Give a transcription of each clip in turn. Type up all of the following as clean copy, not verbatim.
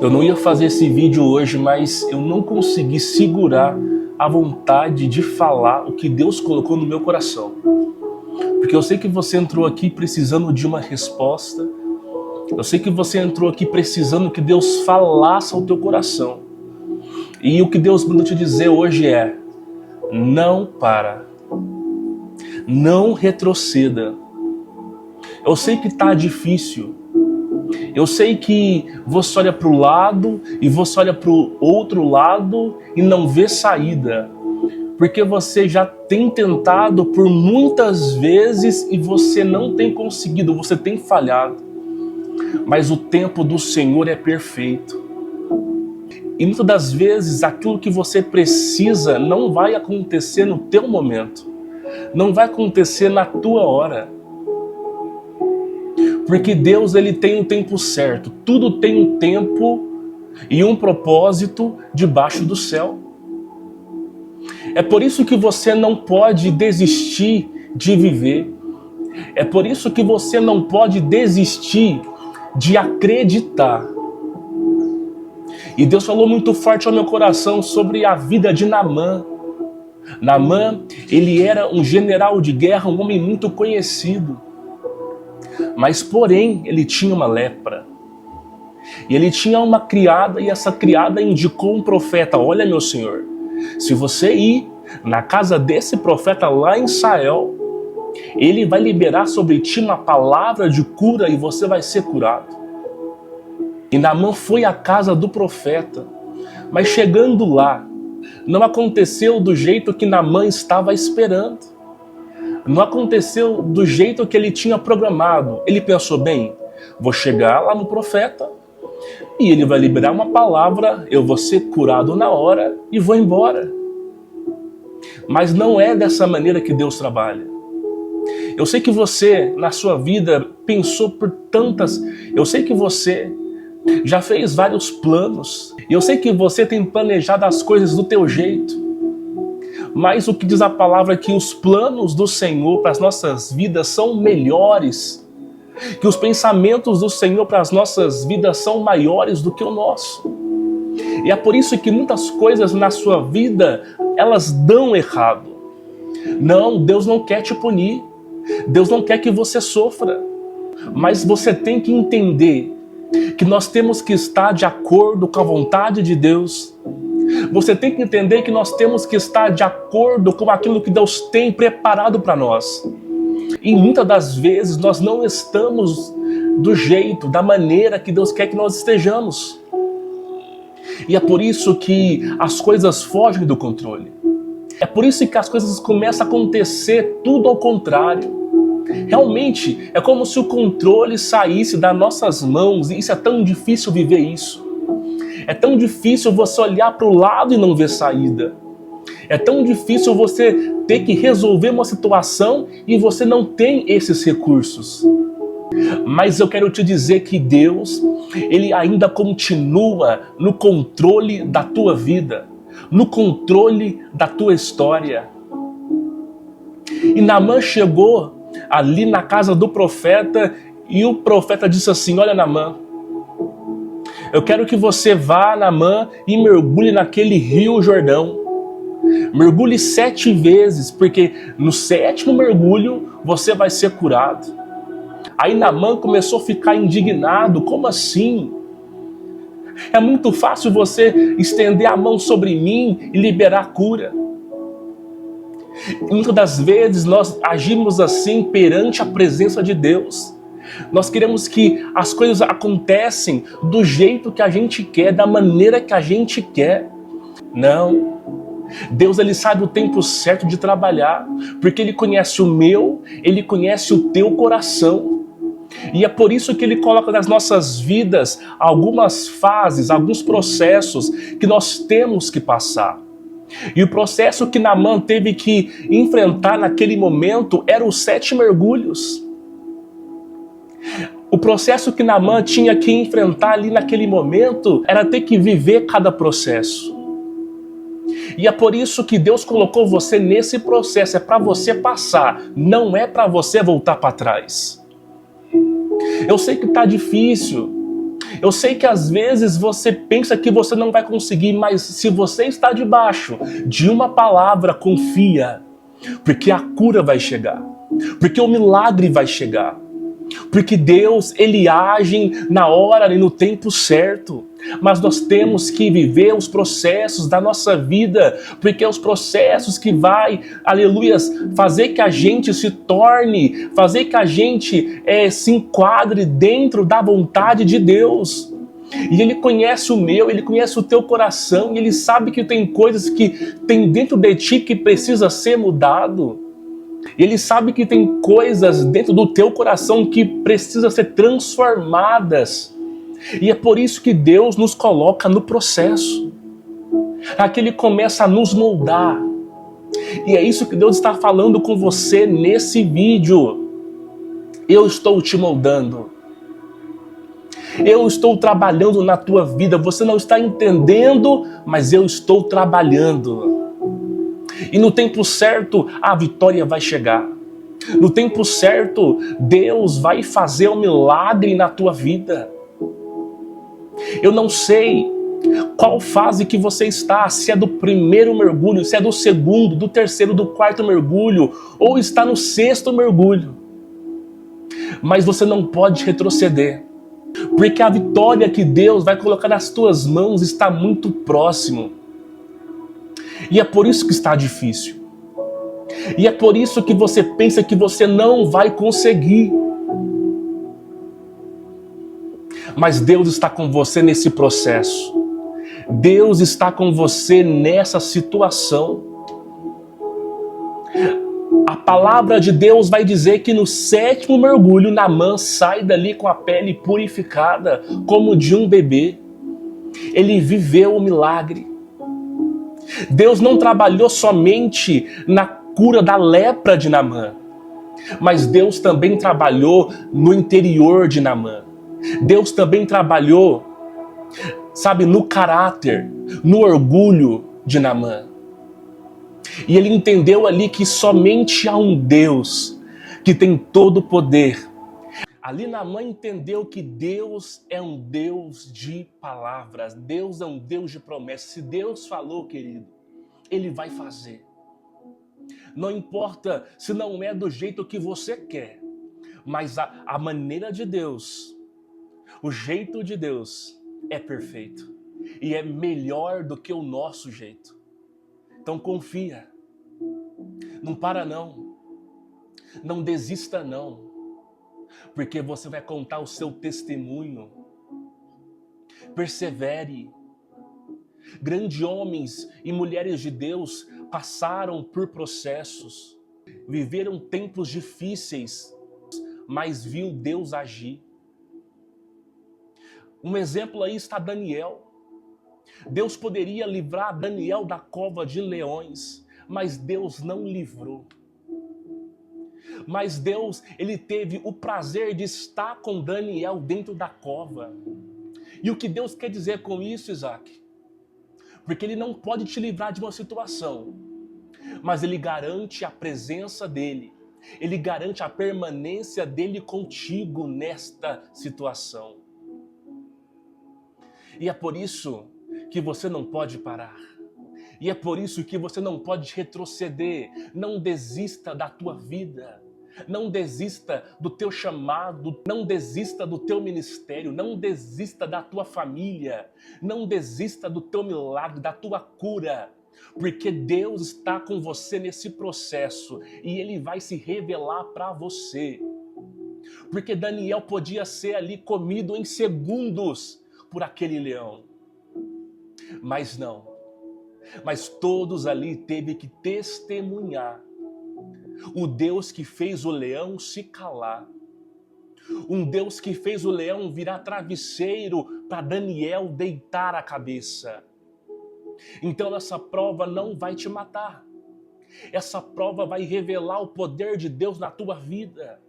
Eu não ia fazer esse vídeo hoje, mas eu não consegui segurar a vontade de falar o que Deus colocou no meu coração. Porque eu sei que você entrou aqui precisando de uma resposta. Eu sei que você entrou aqui precisando que Deus falasse ao teu coração. E o que Deus mandou te dizer hoje é: não para. Não retroceda. Eu sei que está difícil. Eu sei que você olha para o lado e você olha para o outro lado e não vê saída. Porque você já tem tentado por muitas vezes e você não tem conseguido, você tem falhado. Mas o tempo do Senhor é perfeito. E muitas das vezes aquilo que você precisa não vai acontecer no teu momento. Não vai acontecer na tua hora. Porque Deus, ele tem um tempo certo. Tudo tem um tempo e um propósito debaixo do céu. É por isso que você não pode desistir de viver. É por isso que você não pode desistir de acreditar. E Deus falou muito forte ao meu coração sobre a vida de Naamã. Naamã, ele era um general de guerra, um homem muito conhecido. Mas, porém, ele tinha uma lepra. E ele tinha uma criada, e essa criada indicou um profeta: olha, meu senhor, se você ir na casa desse profeta lá em Israel, ele vai liberar sobre ti uma palavra de cura e você vai ser curado. E Naamã foi à casa do profeta, mas chegando lá, não aconteceu do jeito que Naamã estava esperando. Não aconteceu do jeito que ele tinha programado. Ele pensou: bem, vou chegar lá no profeta e ele vai liberar uma palavra, eu vou ser curado na hora e vou embora. Mas não é dessa maneira que Deus trabalha. Eu sei que você, na sua vida, pensou por tantas... Eu sei que você já fez vários planos. Eu sei que você tem planejado as coisas do teu jeito. Mas o que diz a palavra é que os planos do Senhor para as nossas vidas são melhores. Que os pensamentos do Senhor para as nossas vidas são maiores do que o nosso. E é por isso que muitas coisas na sua vida, elas dão errado. Não, Deus não quer te punir. Deus não quer que você sofra. Mas você tem que entender que nós temos que estar de acordo com a vontade de Deus. Você tem que entender que nós temos que estar de acordo com aquilo que Deus tem preparado para nós. E muitas das vezes nós não estamos do jeito, da maneira que Deus quer que nós estejamos. E é por isso que as coisas fogem do controle. É por isso que as coisas começam a acontecer tudo ao contrário. Realmente é como se o controle saísse das nossas mãos, e isso é tão difícil viver isso. É tão difícil você olhar para o lado e não ver saída. É tão difícil você ter que resolver uma situação e você não tem esses recursos. Mas eu quero te dizer que Deus, ele ainda continua no controle da tua vida, no controle da tua história. E Naamã chegou ali na casa do profeta e o profeta disse assim: olha, Naamã, eu quero que você vá, Naamã, e mergulhe naquele rio Jordão. Mergulhe 7 vezes, porque no 7º mergulho você vai ser curado. Aí Naamã começou a ficar indignado. Como assim? É muito fácil você estender a mão sobre mim e liberar a cura. E muitas das vezes nós agimos assim perante a presença de Deus. Nós queremos que as coisas acontecem do jeito que a gente quer, da maneira que a gente quer. Não. Deus, ele sabe o tempo certo de trabalhar, porque ele conhece o meu, ele conhece o teu coração. E é por isso que ele coloca nas nossas vidas algumas fases, alguns processos que nós temos que passar. E o processo que Naamã teve que enfrentar naquele momento era os 7 mergulhos. O processo que Naamã tinha que enfrentar ali naquele momento era ter que viver cada processo. E é por isso que Deus colocou você nesse processo, é para você passar, não é para você voltar para trás. Eu sei que está difícil, Eu sei que às vezes você pensa que você não vai conseguir, mas se você está debaixo de uma palavra, confia, porque a cura vai chegar, porque o milagre vai chegar. Porque Deus, Ele age na hora e no tempo certo. Mas nós temos que viver os processos da nossa vida, porque é os processos que vai, aleluias, fazer que a gente se torne, fazer que a gente se enquadre dentro da vontade de Deus. E Ele conhece o meu, Ele conhece o teu coração, e Ele sabe que tem coisas que tem dentro de ti que precisa ser mudado. Ele sabe que tem coisas dentro do teu coração que precisam ser transformadas. E é por isso que Deus nos coloca no processo. Aqui Ele começa a nos moldar. E é isso que Deus está falando com você nesse vídeo. Eu estou te moldando. Eu estou trabalhando na tua vida. Você não está entendendo, mas eu estou trabalhando. E no tempo certo, a vitória vai chegar. No tempo certo, Deus vai fazer um milagre na tua vida. Eu não sei qual fase que você está, se é do primeiro mergulho, se é do segundo, do terceiro, do quarto mergulho, ou está no sexto mergulho. Mas você não pode retroceder, porque a vitória que Deus vai colocar nas tuas mãos está muito próximo. E é por isso que está difícil. E é por isso que você pensa que você não vai conseguir. Mas Deus está com você nesse processo. Deus está com você nessa situação. A palavra de Deus vai dizer que no sétimo mergulho, Naamã sai dali com a pele purificada, como de um bebê. Ele viveu o milagre. Deus não trabalhou somente na cura da lepra de Naamã, mas Deus também trabalhou no interior de Naamã. Deus também trabalhou, sabe, no caráter, no orgulho de Naamã. E ele entendeu ali que somente há um Deus que tem todo o poder. Ali Naamã entendeu que Deus é um Deus de palavras, Deus é um Deus de promessas. Se Deus falou, querido, Ele vai fazer. Não importa se não é do jeito que você quer, mas a maneira de Deus, o jeito de Deus é perfeito e é melhor do que o nosso jeito. Então confia, não para não, não desista não, porque você vai contar o seu testemunho. Persevere. Grandes homens e mulheres de Deus passaram por processos, viveram tempos difíceis, mas viu Deus agir. Um exemplo aí está Daniel. Deus poderia livrar Daniel da cova de leões, mas Deus não livrou. Mas Deus, Ele teve o prazer de estar com Daniel dentro da cova. E o que Deus quer dizer com isso, Isaac? Porque Ele não pode te livrar de uma situação, mas Ele garante a presença dEle. Ele garante a permanência dEle contigo nesta situação. E é por isso que você não pode parar. E é por isso que você não pode retroceder. Não desista da tua vida. Não desista do teu chamado, não desista do teu ministério, não desista da tua família, não desista do teu milagre, da tua cura, porque Deus está com você nesse processo e Ele vai se revelar para você. Porque Daniel podia ser ali comido em segundos por aquele leão, mas não. Mas todos ali teve que testemunhar o Deus que fez o leão se calar. Um Deus que fez o leão virar travesseiro para Daniel deitar a cabeça. Então essa prova não vai te matar. Essa prova vai revelar o poder de Deus na tua vida.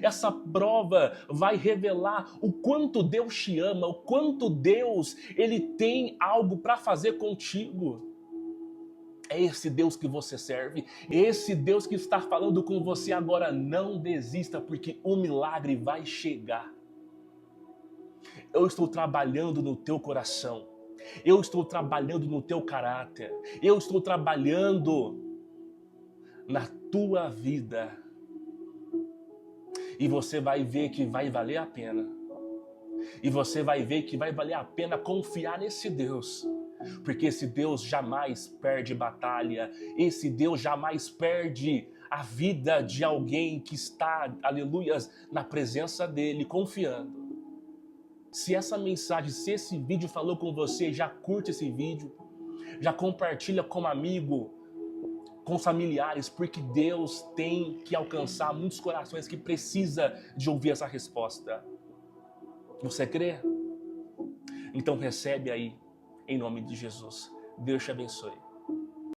Essa prova vai revelar o quanto Deus te ama, o quanto Deus, Ele tem algo para fazer contigo. É esse Deus que você serve, esse Deus que está falando com você agora. Não desista, porque o milagre vai chegar. Eu estou trabalhando no teu coração. Eu estou trabalhando no teu caráter. Eu estou trabalhando na tua vida. E você vai ver que vai valer a pena. E você vai ver que vai valer a pena confiar nesse Deus. Porque esse Deus jamais perde batalha. Esse Deus jamais perde a vida de alguém que está, aleluias, na presença dele, confiando. Se essa mensagem, se esse vídeo falou com você, já curte esse vídeo. Já compartilha com um amigo, com os familiares, porque Deus tem que alcançar muitos corações que precisam de ouvir essa resposta. Você crê? Então recebe aí, em nome de Jesus. Deus te abençoe.